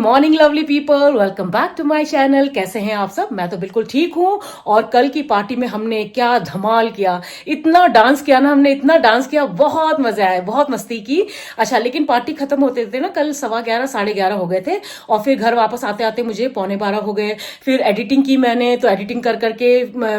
Morning lovely people, welcome back to my channel. कैसे हैं आप सब? मैं तो बिल्कुल ठीक हूँ। और कल की पार्टी में हमने क्या धमाल किया, इतना डांस किया ना हमने, इतना डांस किया, बहुत मजा आया, बहुत मस्ती की। अच्छा, लेकिन पार्टी खत्म होते थे ना कल 11:15 11:30 हो गए थे। और फिर घर वापस आते आते मुझे 11:15 हो गए। फिर एडिटिंग की मैंने, तो एडिटिंग कर करके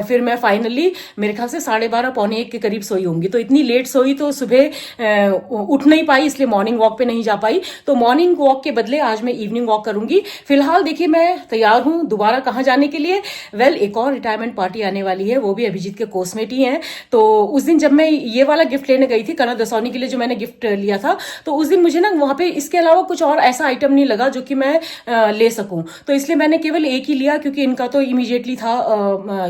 फिर मैं फाइनली मेरे ख्याल से 12:30 1 के करीब सोई होंगी। तो इतनी लेट सोई तो सुबह उठ नहीं पाई, इसलिए मॉर्निंग वॉक पे नहीं जा पाई। तो मॉर्निंग वॉक के बदले आज मैं इवनिंग वॉक करूंगी। फिलहाल देखिए मैं तैयार हूं दोबारा कहां जाने के लिए। एक और रिटायरमेंट पार्टी आने वाली है, वो भी अभिजीत के कोर्समेट ही हैं। तो उस दिन जब मैं ये वाला गिफ्ट लेने गई थी कनक दसौनी के लिए, जो मैंने गिफ्ट लिया था, तो उस दिन मुझे ना वहां पे इसके अलावा कुछ और ऐसा आइटम नहीं लगा जो कि मैं ले सकूं। तो इसलिए मैंने केवल एक ही लिया, क्योंकि इनका तो इमीडिएटली था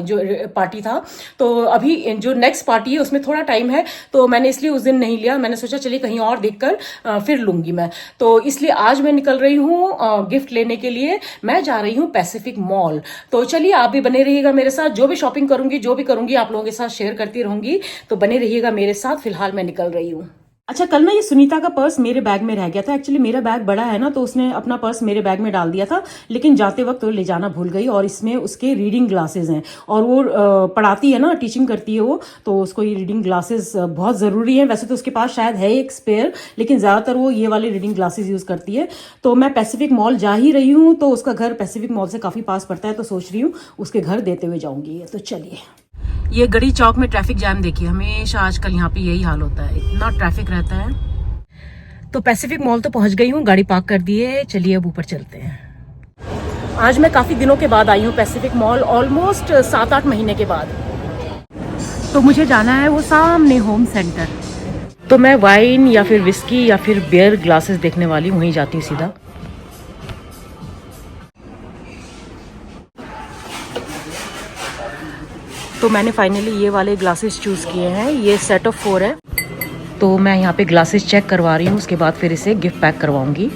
जो पार्टी था। तो अभी जो नेक्स्ट पार्टी है उसमें थोड़ा टाइम है, तो मैंने इसलिए उस दिन नहीं लिया। मैंने सोचा चलिए कहीं और देखकर फिर लूंगी मैं। तो इसलिए आज मैं निकल रही हूँ गिफ्ट लेने के लिए। मैं जा रही हूँ पैसिफिक मॉल। तो चलिए आप भी बने रहिएगा मेरे साथ। जो भी शॉपिंग करूंगी, जो भी करूंगी, आप लोगों के साथ शेयर करती रहूंगी। तो बने रहिएगा मेरे साथ। फिलहाल मैं निकल रही हूँ। अच्छा, कल ना ये सुनीता का पर्स मेरे बैग में रह गया था। एक्चुअली मेरा बैग बड़ा है ना, तो उसने अपना पर्स मेरे बैग में डाल दिया था, लेकिन जाते वक्त वो ले जाना भूल गई। और इसमें उसके रीडिंग ग्लासेस हैं, और वो पढ़ाती है ना, टीचिंग करती है वो, तो उसको ये रीडिंग ग्लासेस बहुत ज़रूरी है। वैसे तो उसके पास शायद है एक स्पेयर, लेकिन ज़्यादातर वो ये वाले रीडिंग ग्लासेस यूज़ करती है। तो मैं पैसिफिक मॉल जा ही रही हूँ, तो उसका घर पैसिफिक मॉल से काफ़ी पास पड़ता है, तो सोच रही हूँ उसके घर देते हुए जाऊँगी। तो चलिए। ये गढ़ी चौक में ट्रैफिक जैम देखिए, हमेशा आजकल यहाँ पे यही हाल होता है, इतना ट्रैफिक रहता है। तो पैसिफिक मॉल तो पहुंच गई हूँ, गाड़ी पार्क कर दी है। चलिए अब ऊपर चलते हैं। आज मैं काफ़ी दिनों के बाद आई हूँ पैसिफिक मॉल, ऑलमोस्ट 7-8 महीने के बाद। तो मुझे जाना है वो सामने होम सेंटर। तो मैं वाइन या फिर विस्की या फिर बियर ग्लासेस देखने वाली हूँ, वहीं जाती हूँ सीधा। तो मैंने फाइनली ये वाले ग्लासेस चूज़ किए हैं। ये सेट ऑफ 4 है। तो मैं यहाँ पे ग्लासेस चेक करवा रही हूँ, उसके बाद फिर इसे गिफ्ट पैक करवाऊंगी।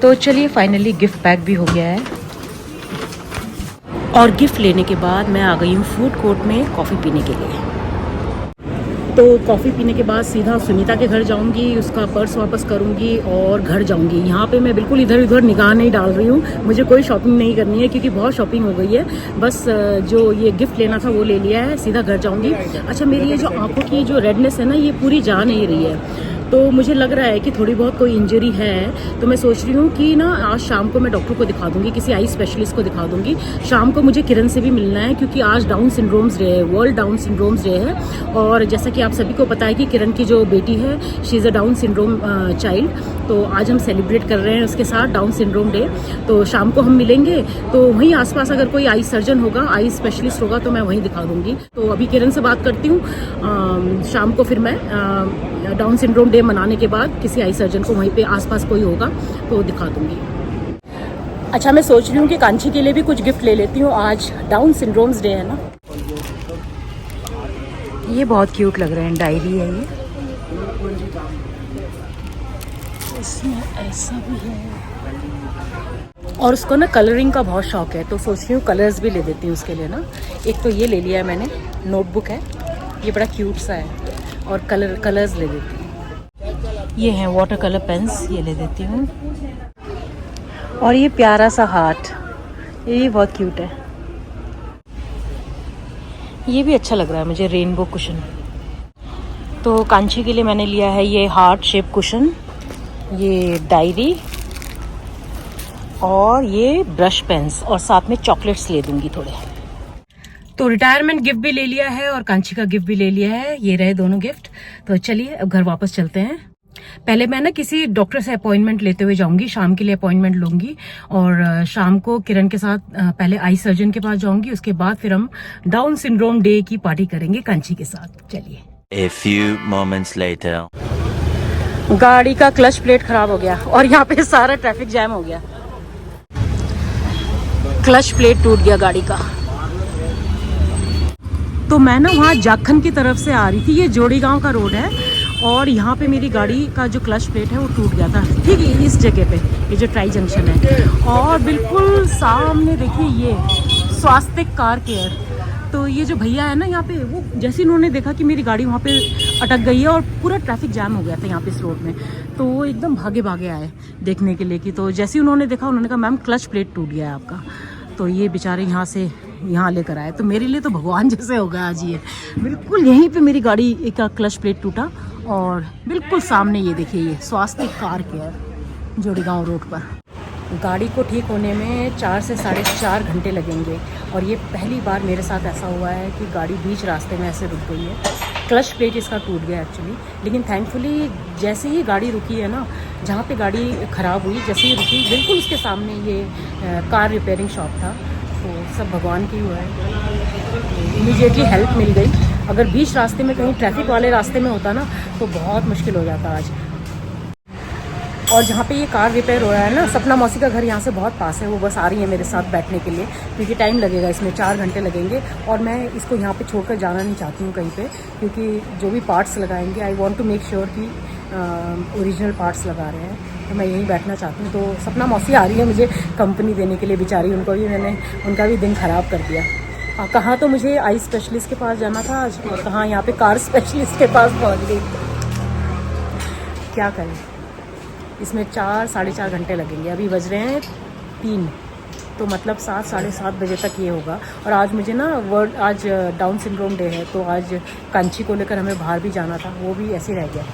तो चलिए फाइनली गिफ्ट पैक भी हो गया है। और गिफ्ट लेने के बाद मैं आ गई हूँ फूड कोर्ट में कॉफ़ी पीने के लिए। तो कॉफ़ी पीने के बाद सीधा सुनीता के घर जाऊंगी, उसका पर्स वापस करूंगी और घर जाऊंगी। यहाँ पे मैं बिल्कुल इधर उधर निगाह नहीं डाल रही हूँ, मुझे कोई शॉपिंग नहीं करनी है, क्योंकि बहुत शॉपिंग हो गई है। बस जो ये गिफ्ट लेना था वो ले लिया है, सीधा घर जाऊंगी। अच्छा, मेरी ये जो आंखों की जो रेडनेस है ना, ये पूरी जा नहीं रही है। तो मुझे लग रहा है कि थोड़ी बहुत कोई इंजरी है। तो मैं सोच रही हूँ कि ना आज शाम को मैं डॉक्टर को दिखा दूंगी, किसी आई स्पेशलिस्ट को दिखा दूंगी। शाम को मुझे किरण से भी मिलना है, क्योंकि आज डाउन सिंड्रोम्स डे है, वर्ल्ड डाउन सिंड्रोम्स डे है। और जैसा कि आप सभी को पता है कि किरण की जो बेटी है, she is a down syndrome child. तो आज हम सेलिब्रेट कर रहे हैं उसके साथ डाउन सिंड्रोम डे। तो शाम को हम मिलेंगे। तो वहीं आसपास अगर कोई आई सर्जन होगा, आई स्पेशलिस्ट होगा, तो मैं वहीं दिखा दूंगी। तो अभी किरण से बात करती हूँ। शाम को फिर मैं डाउन सिंड्रोम डे मनाने के बाद किसी आई सर्जन को वहीं पे आसपास कोई होगा तो दिखा दूंगी। अच्छा, मैं सोच रही हूँ कि कांची के लिए भी कुछ गिफ्ट ले लेती हूँ, आज डाउन सिंड्रोम्स डे है ना। ये बहुत क्यूट लग रहे हैं, डायरी है ये, इसमें ऐसा भी है। और उसको ना कलरिंग का बहुत शौक है, तो सोच रही हूँ कलर्स भी ले देती हूँ उसके लिए ना। एक तो ये ले लिया है मैंने, नोटबुक है, ये बड़ा क्यूट सा है। और कलर्स ले देती हूँ। ये हैं वाटर कलर पेन्स, ये ले देती हूँ। और ये प्यारा सा हार्ट, ये बहुत क्यूट है, ये भी अच्छा लग रहा है मुझे, रेनबो कुशन। तो कांची के लिए मैंने लिया है ये हार्ट शेप कुशन, ये डायरी, और ये ब्रश पेन्स, और साथ में चॉकलेट्स ले दूंगी थोड़े। तो रिटायरमेंट गिफ्ट भी ले लिया है और कांची का गिफ्ट भी ले लिया है, ये रहे दोनों गिफ्ट। तो चलिए अब घर वापस चलते हैं। पहले मैं ना किसी डॉक्टर से अपॉइंटमेंट लेते हुए जाऊंगी, शाम के लिए अपॉइंटमेंट लूंगी। और शाम को किरण के साथ पहले आई सर्जन के पास जाऊंगी, उसके बाद फिर हम डाउन सिंड्रोम डे की पार्टी करेंगे कांची के साथ। चलिए। A few moments later. गाड़ी का क्लच प्लेट खराब हो गया और यहाँ पे सारा ट्रैफिक जैम हो गया, क्लच प्लेट टूट गया गाड़ी का। तो मैं ना वहाँ जाखन की तरफ से आ रही थी, ये जोड़ी गांव का रोड है, और यहाँ पे मेरी गाड़ी का जो क्लच प्लेट है वो टूट गया था, ठीक है, इस जगह पे, ये जो ट्राई जंक्शन है। और बिल्कुल सामने देखिए ये स्वास्थ्य कार केयर, तो ये जो भैया है ना यहाँ पे, वो जैसे इन्होंने देखा कि मेरी गाड़ी वहाँ पे अटक गई है और पूरा ट्रैफिक जाम हो गया था यहाँ पे इस रोड में, तो वो एकदम भागे भागे आए देखने के लिए कि, तो जैसे ही उन्होंने देखा उन्होंने कहा मैम क्लच प्लेट टूट गया है आपका। तो ये बेचारे यहाँ से यहाँ लेकर आए, तो मेरे लिए तो भगवान जैसे हो गया आज। ये बिल्कुल यहीं पे मेरी गाड़ी का क्लच प्लेट टूटा और बिल्कुल सामने ये देखिए, ये स्वास्थ्य कार केयर जोड़ीगांव रोड पर। गाड़ी को ठीक होने में 4 से 4.5 घंटे लगेंगे और ये पहली बार मेरे साथ ऐसा हुआ है कि गाड़ी बीच रास्ते में ऐसे रुक गई है। क्लच प्लेट इसका टूट गया एक्चुअली, लेकिन थैंकफुली जैसे ही गाड़ी रुकी है ना, जहाँ पे गाड़ी ख़राब हुई जैसे ही रुकी बिल्कुल उसके सामने ये कार रिपेयरिंग शॉप था। तो सब भगवान की हुआ है, इमीडिएटली हेल्प मिल गई। अगर बीच रास्ते में कहीं ट्रैफिक वाले रास्ते में होता ना तो बहुत मुश्किल हो जाता आज। और जहाँ पे ये कार रिपेयर हो रहा है ना, सपना मौसी का घर यहाँ से बहुत पास है, वो बस आ रही है मेरे साथ बैठने के लिए, क्योंकि टाइम लगेगा इसमें, 4 घंटे लगेंगे और मैं इसको यहाँ पे छोड़कर जाना नहीं चाहती हूँ कहीं पे, क्योंकि जो भी पार्ट्स लगाएंगे I want to make sure कि ओरिजिनल पार्ट्स लगा रहे हैं, तो मैं यहीं बैठना चाहती हूँ। तो सपना मौसी आ रही है मुझे कंपनी देने के लिए, बेचारी उनको भी मैंने उनका भी दिन ख़राब कर दिया। कहाँ तो मुझे आई स्पेशलिस्ट के पास जाना था आज, और कहाँ यहाँ पे कार स्पेशलिस्ट के पास पहुँच गई। क्या करें, इसमें 4-4.5 घंटे लगेंगे। अभी बज रहे हैं 3, तो मतलब 7-7:30 बजे तक ये होगा। और आज मुझे ना आज डाउन सिंड्रोम डे है, तो आज कांची को लेकर हमें बाहर भी जाना था, वो भी ऐसे ही रह गया।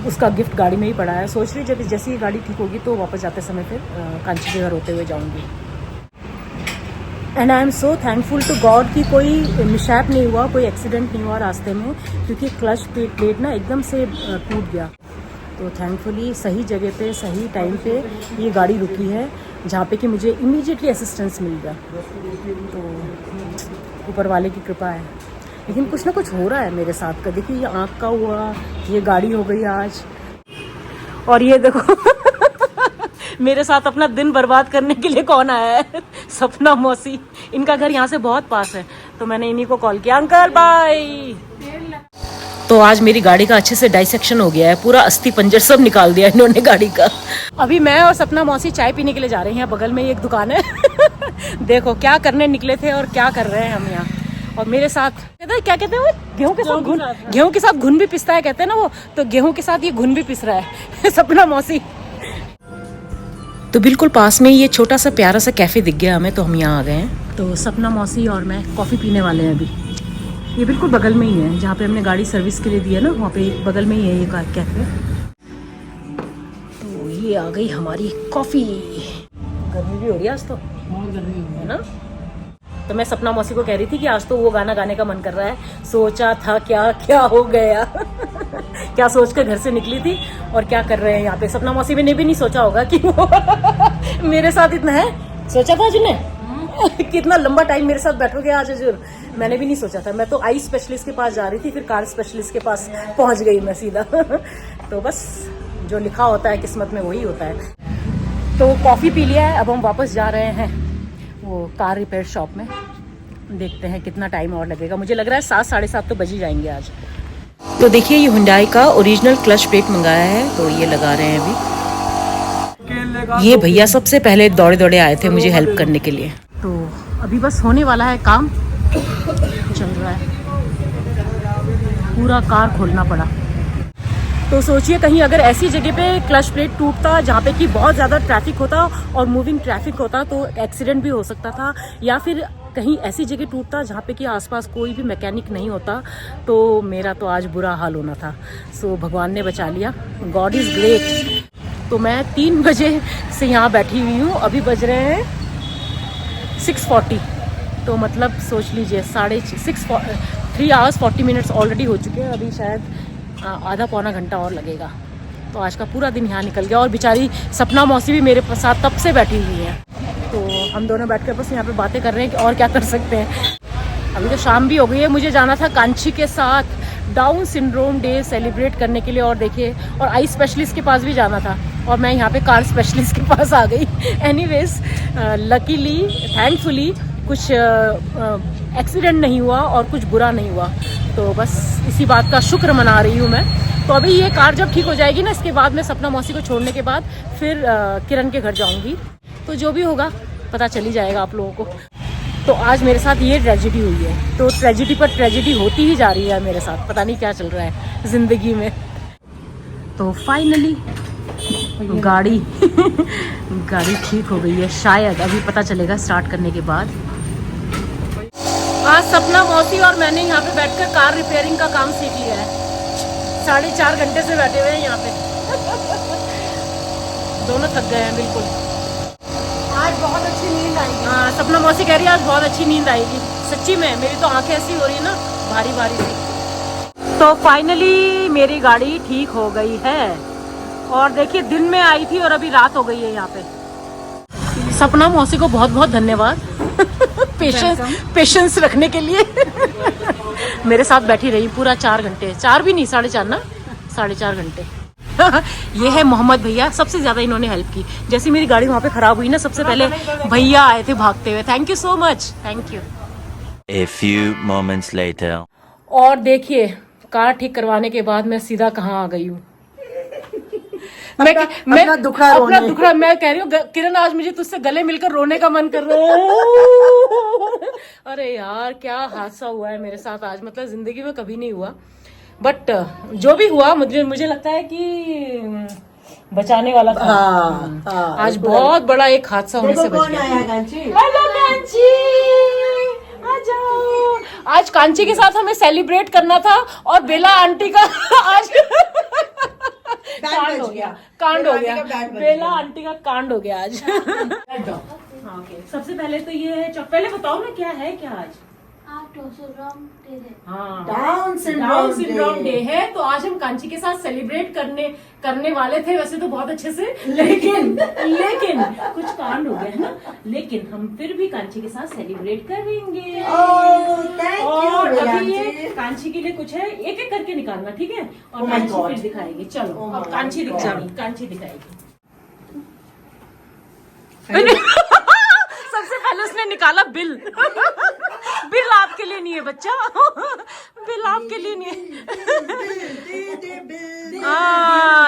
उसका गिफ्ट गाड़ी में ही पड़ा है। सोच रही जब जैसे ही गाड़ी ठीक होगी तो वापस जाते समय फिर कांची के घर होते हुए जाऊँगी। And I am so thankful to God कि कोई मिसहैप नहीं हुआ, कोई एक्सीडेंट नहीं हुआ रास्ते में, क्योंकि क्लच प्लेट ना एकदम से टूट गया। तो थैंकफुली सही जगह पे सही टाइम पे ये गाड़ी रुकी है, जहाँ पे कि मुझे इमीडिएटली असिस्टेंस मिल गया। तो ऊपर वाले की कृपा है, लेकिन कुछ ना कुछ हो रहा है मेरे साथ का। देखिए ये आँख का हुआ, ये गाड़ी हो गई आज, और ये देखो मेरे साथ अपना दिन बर्बाद करने के लिए कौन आया है, सपना मौसी। इनका घर यहाँ से बहुत पास है, तो मैंने इन्हीं को कॉल किया, अंकल बाय। तो आज मेरी गाड़ी का अच्छे से डाइसेक्शन हो गया है, पूरा अस्थि पंजर सब निकाल दिया इन्होंने गाड़ी का। अभी मैं और सपना मौसी चाय पीने के लिए जा रहे हैं, यहाँ बगल में ही एक दुकान है देखो क्या करने निकले थे और क्या कर रहे हैं हम यहाँ। और मेरे साथ क्या कहते हैं वो, गेहूं के साथ घुन भी पिसता है कहते हैं ना वो, तो गेहूं के साथ ये घुन भी पिस रहा है सपना मौसी। तो बिल्कुल पास में ये छोटा सा प्यारा सा कैफे दिख गया हमें, तो हम यहाँ आ गए हैं। तो सपना मौसी और मैं कॉफ़ी पीने वाले हैं अभी। ये बिल्कुल बगल में ही है, जहाँ पे हमने गाड़ी सर्विस के लिए दी है ना, वहाँ पे बगल में ही है ये कैफे। तो ये आ गई हमारी कॉफ़ी। गर्मी भी हो रही है आज तो, है ना। तो मैं सपना मौसी को कह रही थी कि आज तो वो गाना गाने का मन कर रहा है, सोचा था क्या क्या हो गया क्या सोच कर घर से निकली थी और क्या कर रहे हैं यहाँ पे। सपना मौसी ने भी नहीं सोचा होगा कि वो मेरे साथ इतना है, सोचा था जिन्हें कितना लंबा टाइम मेरे साथ बैठोगे आज हजूर, मैंने भी नहीं सोचा था। मैं तो आई स्पेशलिस्ट के पास जा रही थी, फिर कार स्पेशलिस्ट के पास पहुंच गई मैं सीधा तो बस जो लिखा होता है किस्मत में वही होता है। तो कॉफ़ी पी लिया है, अब हम वापस जा रहे हैं वो कार रिपेयर शॉप में। देखते हैं कितना टाइम और लगेगा, मुझे लग रहा है 7-7:30 तो बज ही जाएंगे आज। तो देखिए ये हुंडई का ओरिजिनल क्लच प्लेट मंगाया है, तो ये लगा रहे हैं अभी। ये भैया सबसे पहले दौड़े दौड़े आए थे मुझे हेल्प करने के लिए। तो अभी बस होने वाला है काम, चल रहा है, पूरा कार खोलना पड़ा। तो सोचिए कहीं अगर ऐसी जगह पे क्लच प्लेट टूटता जहाँ पे कि बहुत ज़्यादा ट्रैफिक होता और मूविंग ट्रैफिक होता तो एक्सीडेंट भी हो सकता था, या फिर कहीं ऐसी जगह टूटता जहाँ पे कि आसपास कोई भी मैकेनिक नहीं होता, तो मेरा तो आज बुरा हाल होना था। सो भगवान ने बचा लिया, गॉड इज़ ग्रेट। तो मैं 3 बजे से यहाँ बैठी हुई हूँ, अभी बज रहे हैं 6:40, तो मतलब सोच लीजिए 3 hours 40 minutes ऑलरेडी हो चुके हैं। अभी शायद आधा पौना घंटा और लगेगा। तो आज का पूरा दिन यहाँ निकल गया, और बेचारी सपना मौसी भी मेरे साथ तब से बैठी हुई हैं। तो हम दोनों बैठकर बस यहाँ पे बातें कर रहे हैं कि और क्या कर सकते हैं। अभी तो शाम भी हो गई है, मुझे जाना था कांची के साथ डाउन सिंड्रोम डे सेलिब्रेट करने के लिए, और देखिए और आई स्पेशलिस्ट के पास भी जाना था, और मैं यहाँ पे कार स्पेशलिस्ट के पास आ गई। एनीवेज लकीली थैंकफुली कुछ एक्सीडेंट नहीं हुआ और कुछ बुरा नहीं हुआ, तो बस इसी बात का शुक्र मना रही हूँ मैं। तो अभी ये कार जब ठीक हो जाएगी ना, इसके बाद मैं सपना मौसी को छोड़ने के बाद फिर किरण के घर जाऊँगी, तो जो भी होगा पता चल ही जाएगा आप लोगों को। तो आज मेरे साथ ये ट्रेजेडी हुई है, तो ट्रेजेडी पर ट्रेजेडी होती ही जा रही है मेरे साथ, पता नहीं क्या चल रहा है ज़िंदगी में। तो फाइनली गाड़ी गाड़ी ठीक हो गई है शायद, अभी पता चलेगा स्टार्ट करने के बाद। आज सपना मौसी और मैंने यहाँ पे बैठकर कार रिपेयरिंग का काम सीख लिया है। 4.5 घंटे से बैठे हुए हैं यहाँ पे दोनों थक गए हैं बिल्कुल। आज बहुत अच्छी नींद आएगी। हाँ, सपना मौसी कह रही है आज बहुत अच्छी नींद आएगी। सच्ची में मेरी तो आंखें ऐसी हो रही है ना, भारी भारी सी। तो फाइनली मेरी गाड़ी ठीक हो गई है और देखिए दिन में आई थी और अभी रात हो गई है यहाँ पे। सपना मौसी को बहुत बहुत धन्यवाद पेशेंस रखने के लिए। मेरे साथ बैठी रही पूरा 4 घंटे, 4 भी नहीं 4.5 ना, 4.5 घंटे। ये है मोहम्मद भैया, सबसे ज्यादा इन्होंने हेल्प की। जैसे मेरी गाड़ी वहाँ पे खराब हुई ना, सबसे पहले भैया आए थे भागते हुए। Thank you so much, thank you. A few moments later. और देखिए कार ठीक करवाने के बाद मैं सीधा कहाँ आ गई हूँ। अपना दुखड़ा मैं कह रही हूँ किरण आज मुझे तुझसे गले मिलकर रोने का मन कर रहा है। अरे यार क्या हादसा हुआ है मेरे साथ आज, मतलब जिंदगी में कभी नहीं हुआ, बट जो भी हुआ मुझे लगता है कि बचाने वाला था। आज बहुत बड़ा एक हादसा होने से बच गया। हेलो कांची, आ जाओ। आज कांची के साथ हमें सेलिब्रेट करना था और बेला आंटी का आज कांड हो गया बेला आंटी का कांड हो गया आज। हाँ, सबसे पहले तो ये है, पहले बताओ ना क्या है क्या आज। डाउन सिंड्रोम डे है, तो आज हम कांची के साथ सेलिब्रेट करने वाले थे वैसे तो बहुत अच्छे से, लेकिन कुछ कांड हो गया है ना, लेकिन हम फिर भी कांची के साथ सेलिब्रेट करेंगे। और अभी ये कांची के लिए कुछ है, एक एक करके निकालना, ठीक है, और कांची फिर दिखाएगी। चलो अब कांची दिखाएगी। सबसे पहले उसने निकाला बिल। बिल आपके लिए नहीं है बच्चा, बिल आपके लिए नहीं है।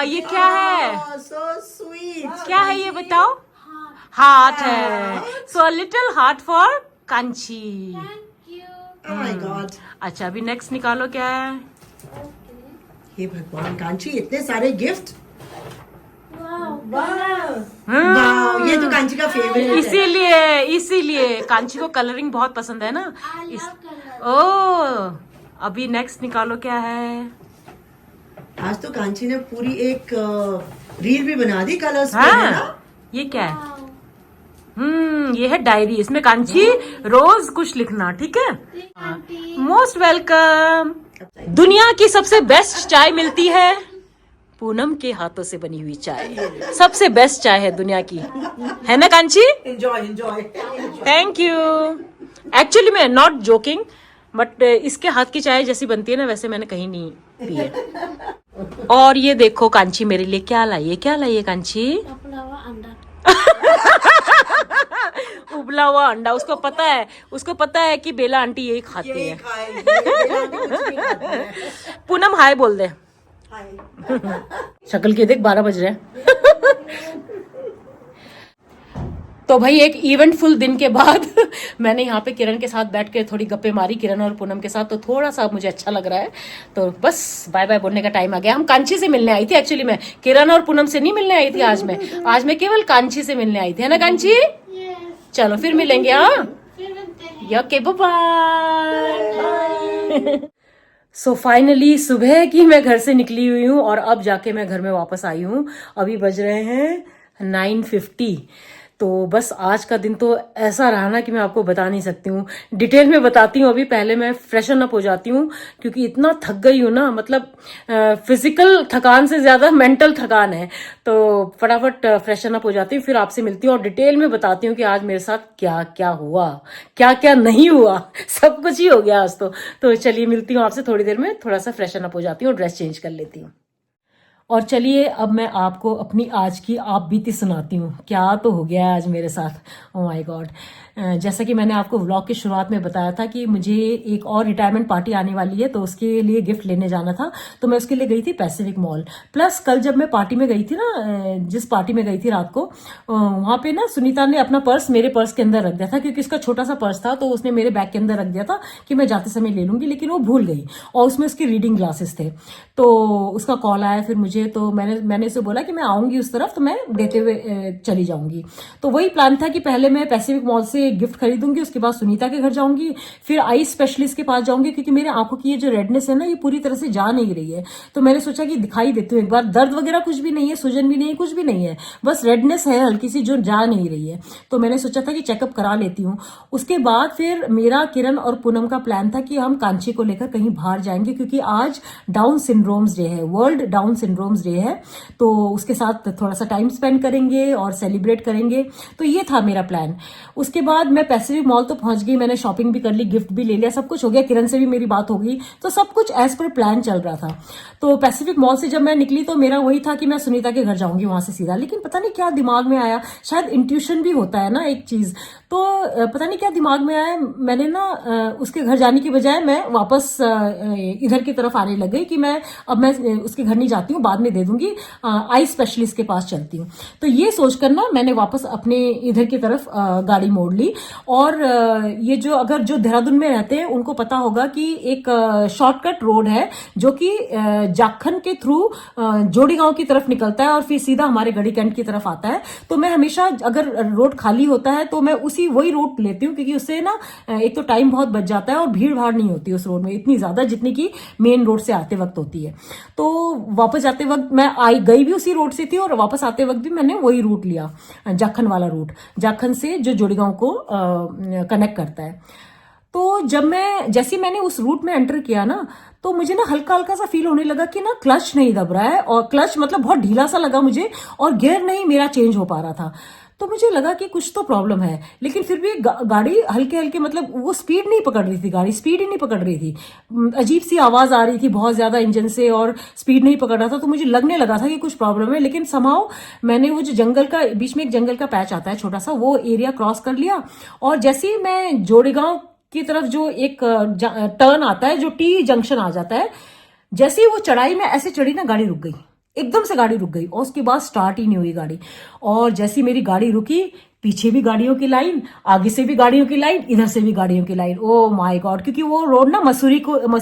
ये क्या है, so sweet. क्या है ये बताओ। हार्ट है, so little heart for Kanchi. Oh my God. अच्छा अभी नेक्स्ट निकालो क्या है। हे भगवान कांची, इतने सारे गिफ्ट। हाँ। ये तो कांची का फेवरेट है। इसीलिए कांची को कलरिंग बहुत पसंद है ना। ओ अभी नेक्स्ट निकालो क्या है। आज तो कांची ने पूरी एक रील भी बना दी कलर्स हाँ, है ना? ये क्या है। ये है डायरी, इसमें कांची रोज कुछ लिखना, ठीक है। Most welcome. दुनिया की सबसे बेस्ट चाय मिलती है पूनम के हाथों से बनी हुई चाय। सबसे बेस्ट चाय है दुनिया की, है ना Kanchi. Enjoy. Thank you. Actually मैं नॉट जोकिंग, बट इसके हाथ की चाय जैसी बनती है ना वैसे मैंने कहीं नहीं पी है। और ये देखो कांची मेरे लिए क्या लाई है कांची। उबला हुआ अंडा। उसको पता है कि बेला आंटी यही खाती है। पूनम हाय बोल दे। शक्ल के देख 12 बज रहे हैं। तो भाई एक इवेंटफुल दिन के बाद मैंने यहाँ पे किरण के साथ बैठ के थोड़ी गप्पे मारी, किरण और पूनम के साथ, तो थोड़ा सा मुझे अच्छा लग रहा है। तो बस बाय बाय बोलने का टाइम आ गया। हम कांची से मिलने आई थी, एक्चुअली मैं किरण और पूनम से नहीं मिलने आई थी आज मैं केवल कांची से मिलने आई थी, है ना कांची। चलो फिर मिलेंगे। हाँ ओके बाय। सो फाइनली सुबह की मैं घर से निकली हुई हूँ और अब जाके मैं घर में वापस आई हूँ। अभी बज रहे हैं 9:50। तो बस आज का दिन तो ऐसा रहा ना कि मैं आपको बता नहीं सकती हूँ। डिटेल में बताती हूँ, अभी पहले मैं फ्रेशन अप हो जाती हूँ क्योंकि इतना थक गई हूँ ना, मतलब फिजिकल थकान से ज्यादा मेंटल थकान है। तो फटाफट फ्रेशन अप हो जाती हूँ, फिर आपसे मिलती हूँ और डिटेल में बताती हूँ कि आज मेरे साथ क्या क्या हुआ, क्या क्या नहीं हुआ। सब कुछ ही हो गया आज तो चलिए मिलती हूँ आपसे थोड़ी देर में। थोड़ा सा फ्रेशन अप हो जाती हूँ और ड्रेस चेंज कर लेती हूँ। और चलिए अब मैं आपको अपनी आज की आप बीती सुनाती हूँ। क्या तो हो गया आज मेरे साथ, ओह माय गॉड। जैसा कि मैंने आपको व्लॉग की शुरुआत में बताया था कि मुझे एक और रिटायरमेंट पार्टी आने वाली है, तो उसके लिए गिफ्ट लेने जाना था, तो मैं उसके लिए गई थी पैसिफिक मॉल। प्लस कल जब मैं पार्टी में गई थी ना, जिस पार्टी में गई थी रात को, वहां पे ना सुनीता ने अपना पर्स मेरे पर्स के अंदर रख दिया था, क्योंकि उसका छोटा सा पर्स था, तो उसने मेरे बैग के अंदर रख दिया था कि मैं जाते समय ले लूंगी, लेकिन वो भूल गई और उसमें उसकी रीडिंग ग्लासेस थे। तो उसका कॉल आया फिर मुझे, तो मैंने उसे बोला कि मैं आऊंगी उस तरफ, तो मैं देते हुए चली जाऊंगी। तो वही प्लान था कि पहले मैं पैसिफिक मॉल से गिफ्ट खरीदूंगी, उसके बाद सुनीता के घर जाऊंगी, फिर आई स्पेशलिस्ट के पास जाऊंगी, क्योंकि मेरे आंखों की ये जो रेडनेस है ना, ये पूरी तरह से जा नहीं रही है। तो मैंने सोचा कि दिखाई देती हूँ एक बार, दर्द वगैरह कुछ भी नहीं है, सूजन भी नहीं है, कुछ भी नहीं है, बस रेडनेस है हल्की सी जो जा नहीं रही है। तो मैंने सोचा था कि चेकअप करा लेती हूँ। उसके बाद फिर मेरा, किरण और पूनम का प्लान था कि हम कांची को लेकर कहीं बाहर जाएंगे, क्योंकि आज डाउन सिंड्रोम्स डे है, वर्ल्ड डाउन सिंड्रोम्स डे है, तो उसके साथ थोड़ा सा टाइम स्पेंड करेंगे और सेलिब्रेट करेंगे। तो ये था मेरा प्लान। उसके बाद मैं पैसिफिक मॉल तो पहुंच गई, मैंने शॉपिंग भी कर ली, गिफ्ट भी ले लिया, सब कुछ हो गया, किरण से भी मेरी बात हो गई, तो सब कुछ एज पर प्लान चल रहा था। तो पैसिफिक मॉल से जब मैं निकली तो मेरा वही था कि मैं सुनीता के घर जाऊंगी वहां से सीधा, लेकिन पता नहीं क्या दिमाग में आया, शायद इंट्यूशन भी होता है ना एक चीज, तो पता नहीं क्या दिमाग में आया, मैंने ना उसके घर जाने की बजाय मैं वापस इधर की तरफ आने लग गई कि मैं उसके घर नहीं जाती हूँ, बाद में दे दूंगी, आई स्पेशलिस्ट के पास चलती हूँ। तो ये सोचकर ना मैंने वापस अपने इधर की तरफ गाड़ी मोड़ ली। और ये जो जो देहरादून में रहते हैं उनको पता होगा कि एक शॉर्टकट रोड है जो कि जाखन के थ्रू जोड़ी गांव की तरफ निकलता है और फिर सीधा हमारे गढ़ी कैंट की तरफ आता है। तो मैं हमेशा अगर रोड खाली होता है तो मैं वही रूट लेती हूँ, क्योंकि उससे ना एक तो टाइम बहुत बच जाता है और भीड़ भाड़ नहीं होती उस रोड में इतनी ज्यादा जितनी की मेन रोड से आते वक्त होती है। तो वापस आते वक्त मैं गई भी उसी रोड से थी और वापस आते वक्त भी मैंने वही रूट लिया, जाखन वाला रूट, जाखन से जो जोड़ीगांव को कनेक्ट करता है। तो जैसे मैंने उस रूट में एंटर किया ना, तो मुझे ना हल्का हल्का सा फील होने लगा कि ना क्लच नहीं दब रहा है, और क्लच मतलब बहुत ढीला सा लगा मुझे, और गियर नहीं मेरा चेंज हो पा रहा था। तो मुझे लगा कि कुछ तो प्रॉब्लम है, लेकिन फिर भी गाड़ी हल्के हल्के, मतलब वो स्पीड नहीं पकड़ रही थी, गाड़ी स्पीड ही नहीं पकड़ रही थी, अजीब सी आवाज आ रही थी बहुत ज्यादा इंजन से और स्पीड नहीं पकड़ रहा था। तो मुझे लगने लगा था कि कुछ प्रॉब्लम है, लेकिन समहाउ मैंने वो जो जंगल का बीच में एक जंगल का पैच आता है छोटा सा, वो एरिया क्रॉस कर लिया। और जैसे ही मैं जोड़ीगांव की तरफ जो एक टर्न आता है, जो टी जंक्शन आ जाता है, जैसे ही वो चढ़ाई में ऐसे चढ़ी ना, गाड़ी रुक गई, एकदम से गाड़ी रुक गई, और उसके बाद स्टार्ट ही नहीं हुई गाड़ी। और जैसी मेरी गाड़ी रुकी, पीछे भी गाड़ियों की लाइन, आगे से भी गाड़ियों की लाइन, इधर से भी गाड़ियों की लाइन। ओ माय गॉड, क्योंकि वो रोड ना मसूरी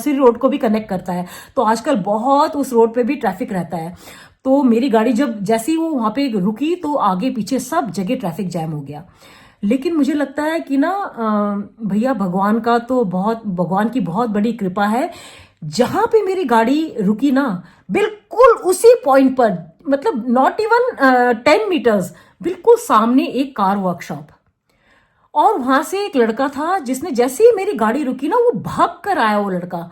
रोड को भी कनेक्ट करता है, तो आजकल बहुत उस रोड पे भी ट्रैफिक रहता है। तो मेरी गाड़ी जैसी वो वहां पे रुकी, तो आगे पीछे सब जगह ट्रैफिक जैम हो गया। लेकिन मुझे लगता है कि ना भैया भगवान की बहुत बड़ी कृपा है, जहां पे मेरी गाड़ी रुकी ना, बिल्कुल उसी पॉइंट पर, मतलब नॉट इवन 10 मीटर्स, बिल्कुल सामने एक कार वर्कशॉप, और वहां से एक लड़का था जिसने जैसे ही मेरी गाड़ी रुकी ना, वो भाग कर आया वो लड़का।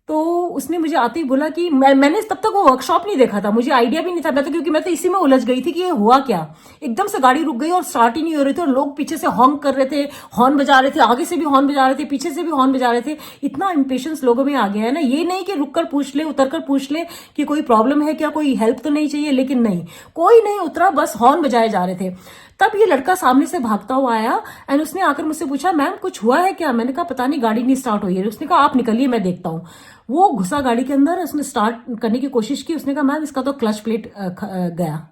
तो उसने मुझे आते ही बोला कि मैंने तब तक वो वर्कशॉप नहीं देखा था, मुझे आइडिया भी नहीं था, क्योंकि मैं तो इसी में उलझ गई थी कि ये हुआ क्या। एकदम से गाड़ी रुक गई और स्टार्ट ही नहीं हो रही थी, और लोग पीछे से हॉर्न कर रहे थे, हॉर्न बजा रहे थे, आगे से भी हॉर्न बजा रहे थे, पीछे से भी हॉर्न बजा रहे थे। इतना इंपेशेंस लोगों में आ गया है ना, ये नहीं कि रुक कर पूछ ले, उतर कर पूछ ले कि कोई प्रॉब्लम है क्या, कोई हेल्प तो नहीं चाहिए, लेकिन नहीं, कोई नहीं उतरा, बस हॉर्न बजाए जा रहे थे। तब ये लड़का सामने से भागता हुआ आया एंड उसने आकर मुझसे पूछा, मैम कुछ हुआ है क्या? मैंने कहा पता नहीं, गाड़ी नहीं स्टार्ट हुई है। उसने कहा आप निकलिए, मैं देखता हूँ। वो घुसा गाड़ी के अंदर, उसने स्टार्ट करने की कोशिश की, उसने कहा मैम इसका तो क्लच प्लेट गया।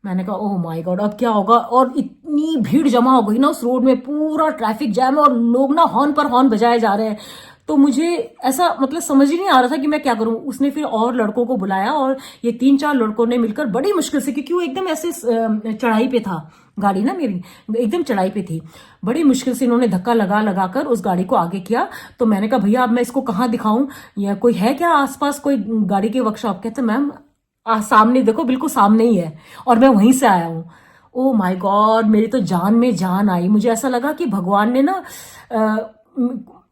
मैंने कहा ओह माय गॉड, अब क्या होगा। और इतनी भीड़ जमा हो गई ना उस रोड में, पूरा ट्रैफिक जैम है और लोग ना हॉर्न पर हॉर्न बजाए जा रहे हैं। तो मुझे ऐसा मतलब समझ ही नहीं आ रहा था कि मैं क्या करूं। उसने फिर और लड़कों को बुलाया और ये 3-4 लड़कों ने मिलकर बड़ी मुश्किल से, क्योंकि वो एकदम ऐसे चढ़ाई पे था, गाड़ी ना मेरी एकदम चढ़ाई पे थी, बड़ी मुश्किल से इन्होंने धक्का लगा लगा कर उस गाड़ी को आगे किया। तो मैंने कहा भैया अब मैं इसको कहाँ दिखाऊं, या कोई है क्या आसपास कोई गाड़ी के वर्कशॉप? कहते मैम सामने देखो, बिल्कुल सामने ही है और मैं वहीं से आया हूं। ओ माय गॉड, मेरी तो जान में जान आई। मुझे ऐसा लगा कि भगवान ने ना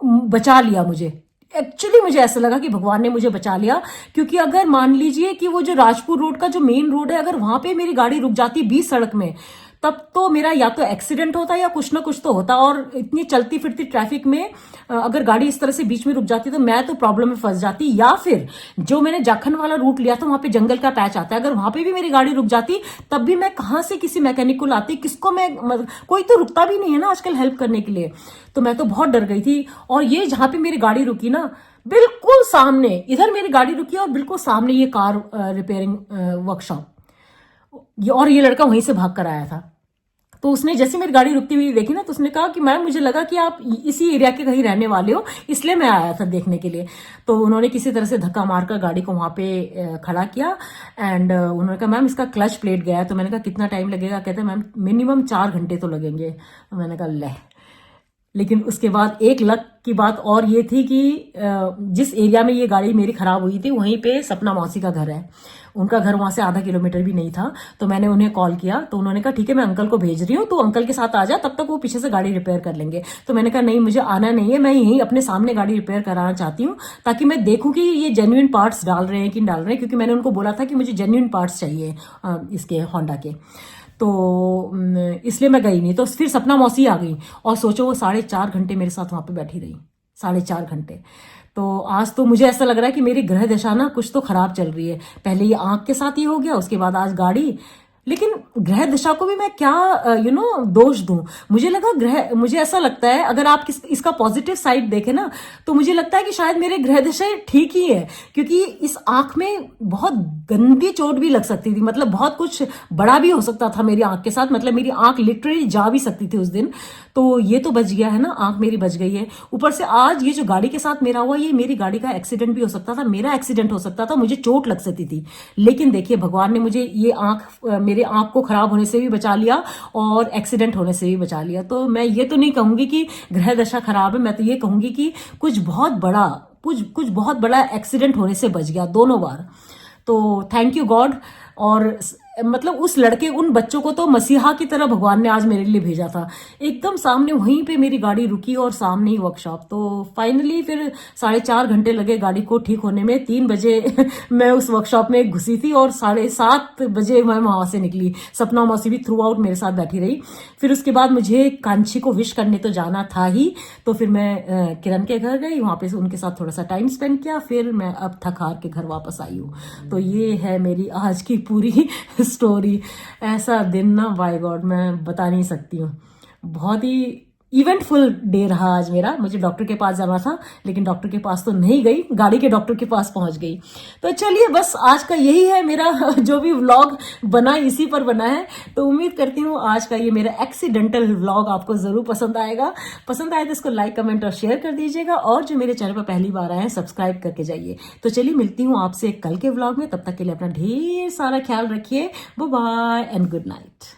बचा लिया मुझे। एक्चुअली मुझे ऐसा लगा कि भगवान ने मुझे बचा लिया, क्योंकि अगर मान लीजिए कि वो जो राजपुर रोड का जो मेन रोड है, अगर वहां पे मेरी गाड़ी रुक जाती बीच सड़क में, तब तो मेरा या तो एक्सीडेंट होता या कुछ ना कुछ तो होता। और इतनी चलती फिरती ट्रैफिक में अगर गाड़ी इस तरह से बीच में रुक जाती तो मैं तो प्रॉब्लम में फंस जाती। या फिर जो मैंने जाखन वाला रूट लिया था वहां पे जंगल का पैच आता है, अगर वहां पे भी मेरी गाड़ी रुक जाती तब भी मैं कहां से किसी मैकेनिक को लाती, किसको मैं कोई तो रुकता भी नहीं है ना आजकल हेल्प करने के लिए। तो मैं तो बहुत डर गई थी। और ये जहां पे मेरी गाड़ी रुकी ना, बिल्कुल सामने, इधर मेरी गाड़ी रुकी और बिल्कुल सामने ये कार रिपेयरिंग वर्कशॉप, और ये लड़का वहीं से भाग कर आया था। तो उसने जैसे मेरी गाड़ी रुकती हुई देखी ना, तो उसने कहा कि मैम मुझे लगा कि आप इसी एरिया के कहीं रहने वाले हो, इसलिए मैं आया था देखने के लिए। तो उन्होंने किसी तरह से धक्का मारकर गाड़ी को वहां पे खड़ा किया एंड उन्होंने कहा मैम इसका क्लच प्लेट गया है। तो मैंने कहा कितना टाइम लगेगा? कहते हैं मैम मिनिमम 4 घंटे तो लगेंगे। तो मैंने कहा ले। लेकिन उसके बाद एक लक की बात और ये थी कि जिस एरिया में ये गाड़ी मेरी खराब हुई थी वहीं पे सपना मौसी का घर है। उनका घर वहां से आधा किलोमीटर भी नहीं था। तो मैंने उन्हें कॉल किया तो उन्होंने कहा ठीक है मैं अंकल को भेज रही हूँ, तो अंकल के साथ आ जा, तब तक वो पीछे से गाड़ी रिपेयर कर लेंगे। तो मैंने कहा नहीं मुझे आना नहीं है, मैं यहीं अपने सामने गाड़ी रिपेयर कराना चाहती हूँ ताकि मैं देखूं कि ये जेन्युइन पार्ट्स डाल रहे हैं कि नहीं डाल रहे हैं, क्योंकि मैंने उनको बोला था कि मुझे जेन्युइन पार्ट्स चाहिए इसके होंडा के। तो इसलिए मैं गई नहीं। तो फिर सपना मौसी आ गई और सोचो वो 4.5 घंटे मेरे साथ वहां पे बैठी रही, 4.5 घंटे। तो आज तो मुझे ऐसा लग रहा है कि मेरी ग्रह दशा ना कुछ तो खराब चल रही है। पहले ये आंख के साथ ही हो गया, उसके बाद आज गाड़ी। लेकिन ग्रह दशा को भी मैं क्या दोष दूं? मुझे ऐसा लगता है अगर आप इसका पॉजिटिव साइड देखें ना, तो मुझे लगता है कि शायद मेरे ग्रह दशा ठीक ही है, क्योंकि इस आंख में बहुत गंदी चोट भी लग सकती थी। मतलब बहुत कुछ बड़ा भी हो सकता था मेरी आंख के साथ, मतलब मेरी आंख लिटरली जा भी सकती थी उस दिन। तो ये तो बच गया है ना, आंख मेरी बच गई है। ऊपर से आज ये जो गाड़ी के साथ मेरा हुआ, ये मेरी गाड़ी का एक्सीडेंट भी हो सकता था, मेरा एक्सीडेंट हो सकता था, मुझे चोट लग सकती थी। लेकिन देखिए भगवान ने मुझे ये मेरे आंख को खराब होने से भी बचा लिया और एक्सीडेंट होने से भी बचा लिया। तो मैं ये तो नहीं कहूंगी कि ग्रह दशा खराब है, मैं तो ये कहूंगी कि कुछ बहुत बड़ा एक्सीडेंट होने से बच गया दोनों बार। तो थैंक यू गॉड। और मतलब उस लड़के, उन बच्चों को तो मसीहा की तरह भगवान ने आज मेरे लिए भेजा था। एकदम सामने वहीं पे मेरी गाड़ी रुकी और सामने ही वर्कशॉप। तो फाइनली फिर 4.5 घंटे लगे गाड़ी को ठीक होने में। 3 बजे मैं उस वर्कशॉप में घुसी थी और 7:30 बजे मैं वहां से निकली। सपना मौसी भी थ्रू आउट मेरे साथ बैठी रही। फिर उसके बाद मुझे कांची को विश करने तो जाना था ही, तो फिर मैं किरण के घर गई, वहां पे उनके साथ थोड़ा सा टाइम स्पेंड किया। फिर मैं अब थक हार के घर वापस आई हूँ। तो ये है मेरी आज की पूरी स्टोरी। ऐसा दिन ना बाय गॉड मैं बता नहीं सकती हूँ। बहुत ही इवेंटफुल डे रहा आज मेरा। मुझे डॉक्टर के पास जाना था, लेकिन डॉक्टर के पास तो नहीं गई, गाड़ी के डॉक्टर के पास पहुंच गई। तो चलिए बस आज का यही है मेरा जो भी व्लॉग बना इसी पर बना है। तो उम्मीद करती हूँ आज का ये मेरा एक्सीडेंटल व्लॉग आपको जरूर पसंद आएगा। पसंद आए तो इसको लाइक कमेंट और शेयर कर दीजिएगा, और जो मेरे चैनल पर पहली बार आए हैं सब्सक्राइब करके जाइए। तो चलिए मिलती हूँ आपसे कल के व्लॉग में। तब तक के लिए अपना ढेर सारा ख्याल रखिए। Bye bye and good night.